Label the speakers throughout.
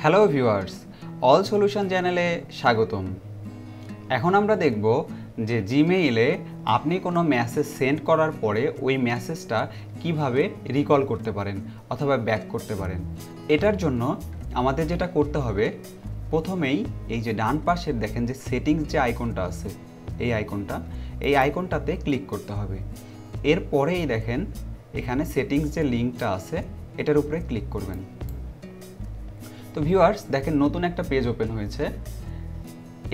Speaker 1: Hello viewers, all solution চ্যানেলে স্বাগতম। এখন আমরা দেখব যে জিমেইলে আপনি কোনো মেসেজ সেন্ড করার পরে ওই মেসেজটা কিভাবে রিকল করতে পারেন অথবা ব্যাক করতে পারেন। এটার জন্য আমাদের যেটা করতে হবে, প্রথমেই এই যে ডান পাশের দেখেন যে সেটিংস যে আইকনটা আছে, এই আইকনটাতে ক্লিক করতে হবে। এরপরেই দেখেন এখানে সেটিংস যে লিঙ্কটা আছে এটার উপরে ক্লিক করবেন। তো ভিউয়ার্স দেখেন নতুন একটা পেজ ওপেন হয়েছে।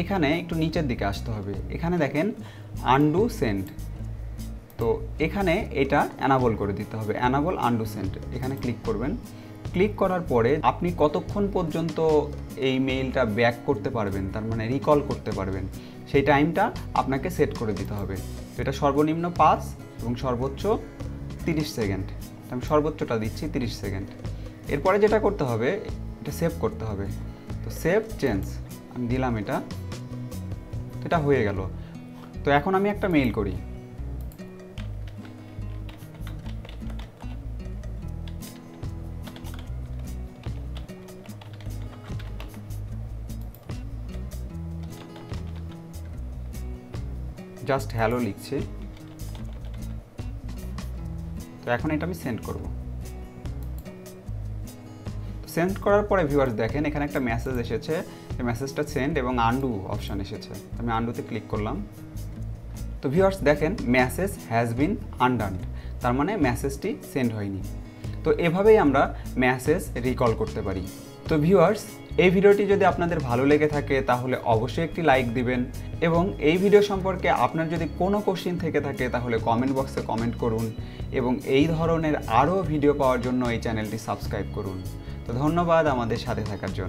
Speaker 1: এখানে একটু নিচের দিকে আসতে হবে, এখানে দেখেন আনডু সেন্ড। তো এখানে এটা অ্যানাবল করে দিতে হবে, অ্যানাবল আনডু সেন্ড। এখানে ক্লিক করবেন। ক্লিক করার পরে আপনি কতক্ষণ পর্যন্ত এই মেইলটা ব্যাক করতে পারবেন, তার মানে রিকল করতে পারবেন, সেই টাইমটা আপনাকে সেট করে দিতে হবে। তো এটা সর্বনিম্ন 5 এবং সর্বোচ্চ 30 সেকেন্ড। আমি সর্বোচ্চটা দিচ্ছি 30 সেকেন্ড। এরপরে যেটা করতে হবে, এটা সেভ করতে হবে। তো সেভ চেঞ্জ আমি দিলাম, এটা হয়ে গেল। তো এখন আমি একটা মেইল করি। জাস্ট হ্যালো লিখছি। তো এখন এটা আমি সেন্ড করব। সেন্ড করার পরে ভিউয়ার্স দেখেন এখানে একটা মেসেজ এসেছে, এই মেসেজটা সেন্ড এবং আনডু অপশান এসেছে। আমি আনডুতে ক্লিক করলাম। তো ভিউয়ার্স দেখেন মেসেজ হ্যাজ বিন আনডান্ড, তার মানে মেসেজটি সেন্ড হয়নি। তো এভাবেই আমরা মেসেজ রিকল করতে পারি। তো ভিউয়ার্স, এই ভিডিওটি যদি আপনাদের ভালো লেগে থাকে তাহলে অবশ্যই একটি লাইক দিবেন, এবং এই ভিডিও সম্পর্কে আপনার যদি কোনো কোশ্চিন থেকে থাকে তাহলে কমেন্ট বক্সে কমেন্ট করুন, এবং এই ধরনের আরও ভিডিও পাওয়ার জন্য এই চ্যানেলটি সাবস্ক্রাইব করুন। তো ধন্যবাদ আমাদের সাথে থাকার জন্য।